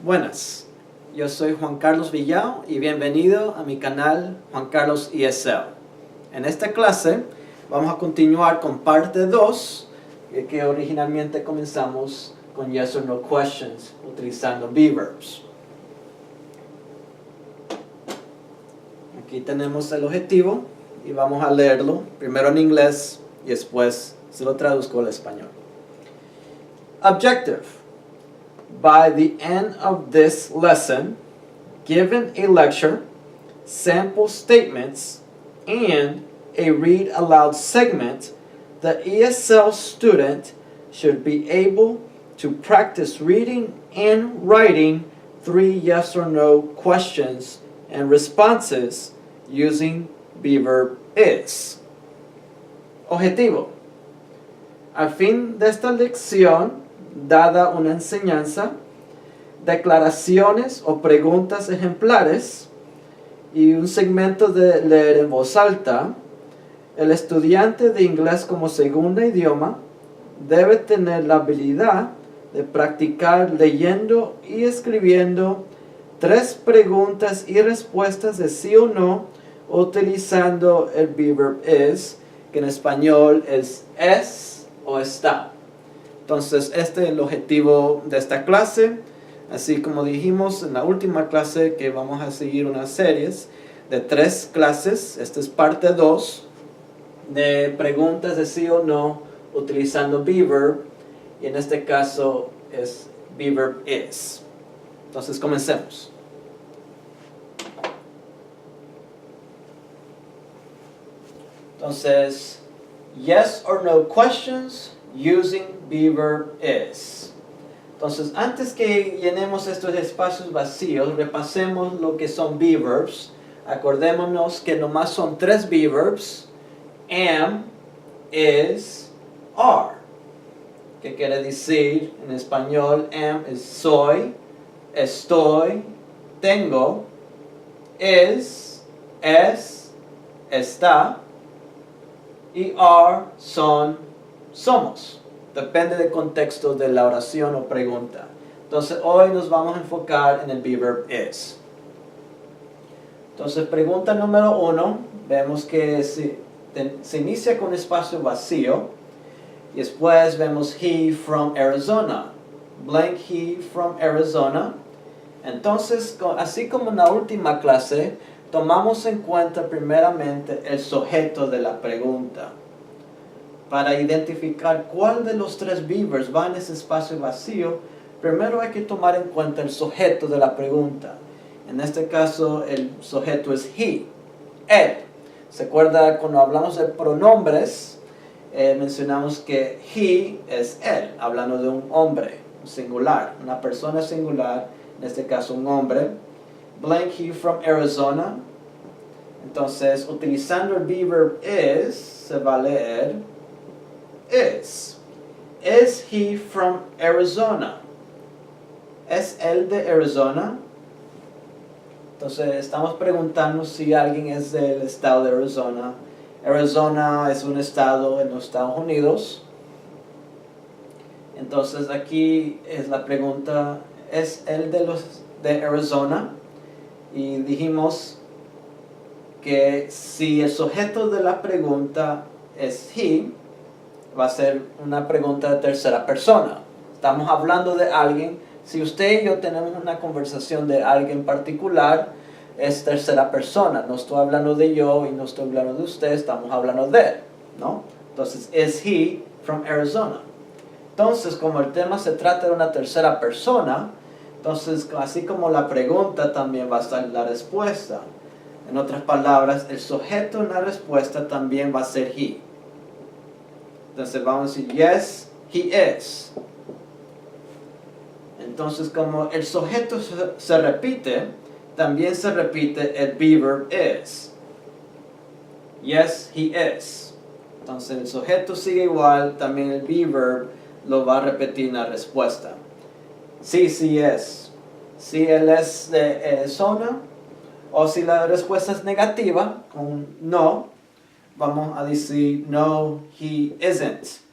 Buenas, yo soy Juan Carlos Villao y bienvenido a mi canal Juan Carlos ESL. En esta clase vamos a continuar con parte 2 que originalmente comenzamos con yes or no questions utilizando be verbs. Aquí tenemos el objetivo y vamos a leerlo primero en inglés y después se lo traduzco al español. Objective. By the end of this lesson, given a lecture, sample statements, and a read aloud segment, the ESL student should be able to practice reading and writing 3 yes or no questions and responses using be verb is. Objetivo. Al fin de esta lección, dada una enseñanza, declaraciones o preguntas ejemplares y un segmento de leer en voz alta, el estudiante de inglés como segundo idioma debe tener la habilidad de practicar leyendo y escribiendo 3 preguntas y respuestas de sí o no utilizando el be verb is, que en español es o está. Entonces, este es el objetivo de esta clase. Así como dijimos en la última clase que vamos a seguir unas series de 3 clases. Esta es parte 2 de preguntas de sí o no utilizando be verb. Y en este caso es be verb is. Entonces, comencemos. Entonces, yes or no questions using be verb is. Entonces, antes que llenemos estos espacios vacíos, repasemos lo que son be verbs. Acordémonos que nomás son 3 be verbs: am, is, are. ¿Qué quiere decir en español? Am es soy, estoy, tengo. Is, es, está. Y are son, somos. Depende del contexto de la oración o pregunta. Entonces, hoy nos vamos a enfocar en el be verb is. Entonces, pregunta número 1. Vemos que se inicia con espacio vacío. Y después vemos he from Arizona. Blank he from Arizona. Entonces, así como en la última clase, tomamos en cuenta primeramente el sujeto de la pregunta. Para identificar cuál de los 3 be verbs va en ese espacio vacío, primero hay que tomar en cuenta el sujeto de la pregunta. En este caso, el sujeto es he, él. ¿Se acuerda cuando hablamos de pronombres? Mencionamos que he es él, hablando de un hombre, un singular, una persona singular, en este caso un hombre. Blank he from Arizona. Entonces, utilizando el be verb is, se va a leer is. Is he from Arizona? ¿Es él de Arizona? Entonces, estamos preguntando si alguien es del estado de Arizona. Arizona es un estado en los Estados Unidos. Entonces, aquí es la pregunta, ¿es él de Arizona? Y dijimos que si el sujeto de la pregunta es he, va a ser una pregunta de tercera persona. Estamos hablando de alguien. Si usted y yo tenemos una conversación de alguien particular, es tercera persona. No estoy hablando de yo y no estoy hablando de usted, estamos hablando de él, ¿no? Entonces, is he from Arizona? Entonces, como el tema se trata de una tercera persona, entonces, así como la pregunta, también va a estar la respuesta. En otras palabras, el sujeto en la respuesta también va a ser he. Entonces vamos a decir, yes, he is. Entonces, como el sujeto se repite, también se repite el be verb is. Yes, he is. Entonces, el sujeto sigue igual, también el be verb lo va a repetir en la respuesta. Sí, sí es. Si él es de Arizona, o si la respuesta es negativa, con no, vamos a decir no, he isn't.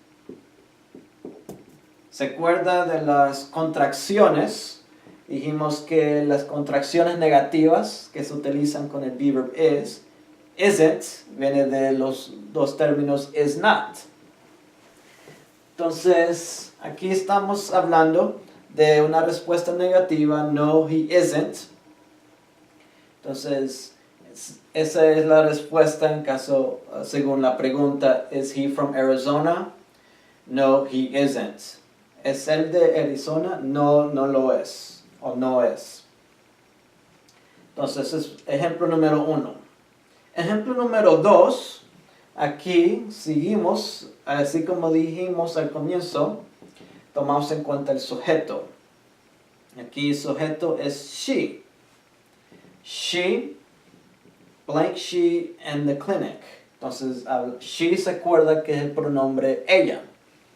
¿Se acuerda de las contracciones dijimos que las contracciones negativas que se utilizan con el be verb is, isn't, viene de los dos términos is not. Entonces, aquí estamos hablando de una respuesta negativa, no, he isn't. Entonces, esa es la respuesta en caso, según la pregunta, is he from Arizona? No, he isn't. ¿Es él de Arizona? No, no lo es, o no es. Entonces, es ejemplo número 1. Ejemplo número 2, aquí seguimos, así como dijimos al comienzo, tomamos en cuenta el sujeto. Aquí el sujeto es she. She, blank she in the clinic. Entonces, she se acuerda que es el pronombre ella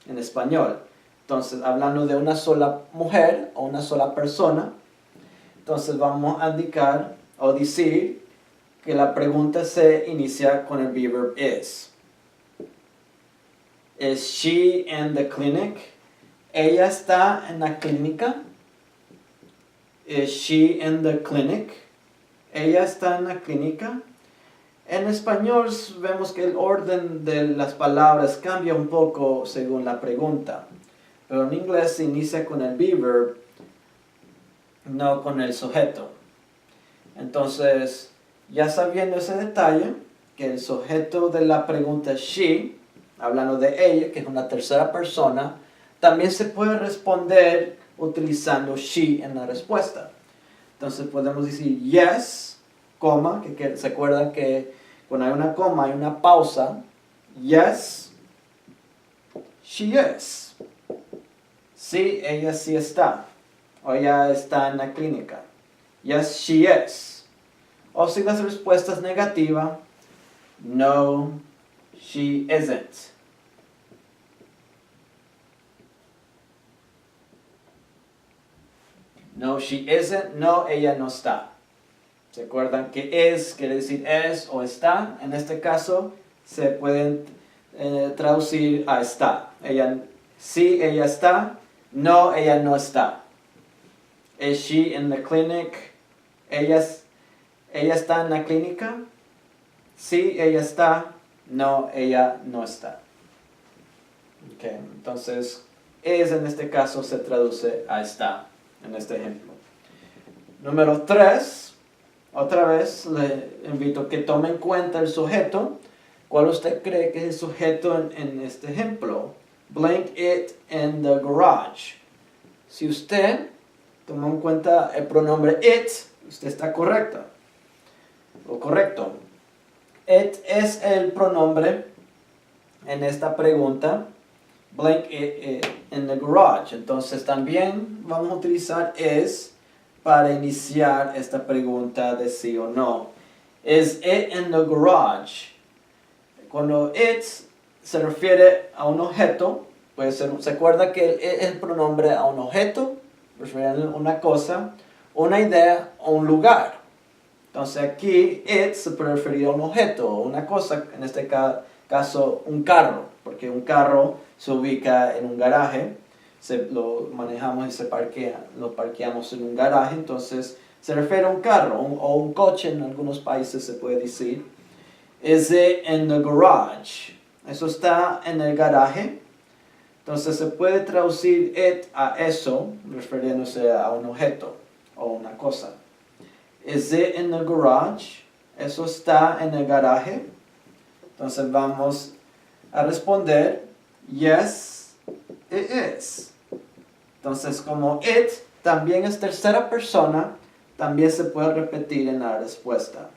en español. Entonces, hablando de una sola mujer o una sola persona, entonces vamos a indicar o decir que la pregunta se inicia con el be verb is. Is she in the clinic? ¿Ella está en la clínica? Is she in the clinic? ¿Ella está en la clínica? En español vemos que el orden de las palabras cambia un poco según la pregunta. Pero en inglés se inicia con el be verb, no con el sujeto. Entonces, ya sabiendo ese detalle, que el sujeto de la pregunta she, hablando de ella, que es una tercera persona, también se puede responder utilizando she en la respuesta. Entonces podemos decir yes, coma, que se acuerdan que cuando hay una coma hay una pausa. Yes, she is. Sí, ella sí está. O ella está en la clínica. Yes, she is. O si la respuesta es negativa, no, she isn't. No, she isn't. No, ella no está. ¿Se acuerdan que es quiere decir es o está? En este caso se pueden traducir a está. Sí, ella está. No, ella no está. Is she in the clinic? Ella está en la clínica. Sí, ella está. No, ella no está. Okay, entonces, es en este caso se traduce a está, en este ejemplo. Número 3, otra vez le invito a que tome en cuenta el sujeto. ¿Cuál usted cree que es el sujeto en este ejemplo? Blank it in the garage. Si usted toma en cuenta el pronombre it, usted está correcta o correcto. It es el pronombre en esta pregunta. Blank it in the garage. Entonces también vamos a utilizar is para iniciar esta pregunta de sí o no. Is it in the garage? Cuando it se refiere a un objeto, puede ser, se acuerda que it es el pronombre a un objeto, refiriendo a una cosa, una idea o un lugar. Entonces aquí it se puede referir a un objeto o una cosa, en este caso un carro, porque un carro se ubica en un garaje, lo manejamos y lo parqueamos en un garaje, entonces se refiere a un carro o un coche, en algunos países se puede decir. Is it in the garage? Eso está en el garaje. Entonces se puede traducir it a eso, refiriéndose a un objeto o una cosa. Is it in the garage? Eso está en el garaje. Entonces vamos a responder, yes, it is. Entonces como it también es tercera persona, también se puede repetir en la respuesta.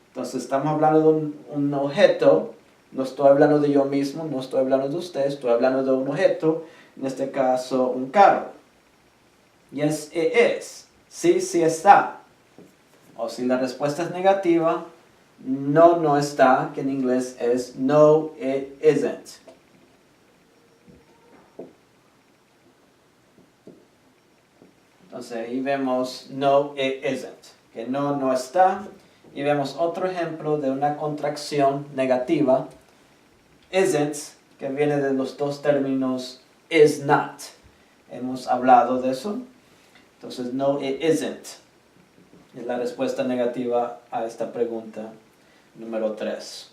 Entonces estamos hablando de un objeto, no estoy hablando de yo mismo, no estoy hablando de usted, estoy hablando de un objeto, en este caso un carro. Yes, it is. Sí, sí está. O si la respuesta es negativa, no, no está, que en inglés es no, it isn't. Entonces ahí vemos no, it isn't, que no, no está. Y vemos otro ejemplo de una contracción negativa, isn't, que viene de los dos términos is not. Hemos hablado de eso. Entonces, no, it isn't. Es la respuesta negativa a esta pregunta número 3.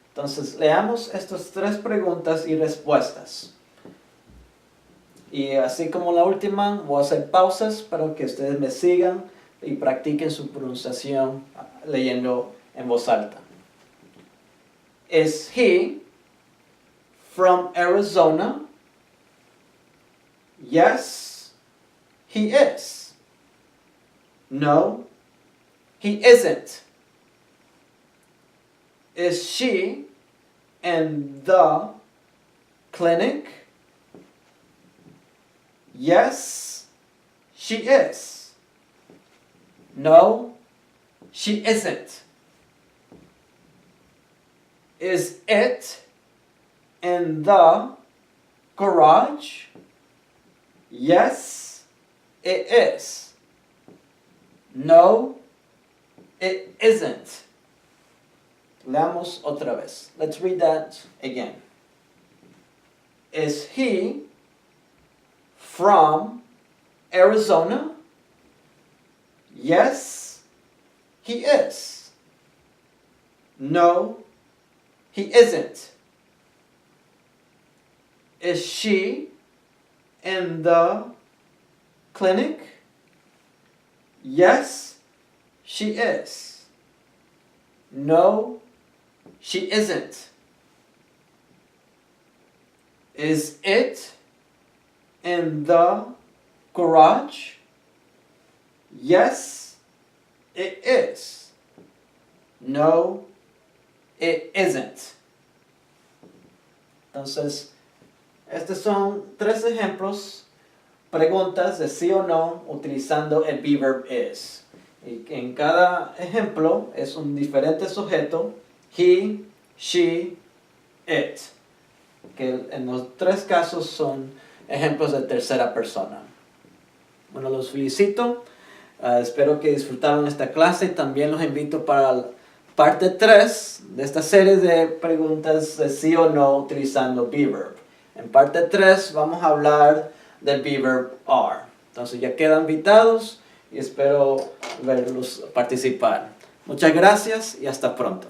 Entonces, leamos estas 3 preguntas y respuestas. Y así como la última, voy a hacer pausas para que ustedes me sigan y practiquen su pronunciación leyendo en voz alta. Is he from Arizona? Yes, he is. No, he isn't. Is she in the clinic? Yes, she is. No, she isn't. Is it in the garage? Yes, it is. No, it isn't. Leamos otra vez. Let's read that again. Is he from Arizona? Yes, he is. No, he isn't. Is she in the clinic? Yes, she is. No, she isn't. Is it in the garage? Yes, it is. No, it isn't. Entonces, estos son 3 ejemplos, preguntas de sí o no utilizando el be verb is. Y en cada ejemplo es un diferente sujeto, he, she, it. Que en los 3 casos son ejemplos de tercera persona. Bueno, los felicito. Espero que disfrutaron esta clase. También los invito para la parte 3 de esta serie de preguntas de sí o no utilizando be verb. En parte 3 vamos a hablar del be verb are. Entonces ya quedan invitados y espero verlos participar. Muchas gracias y hasta pronto.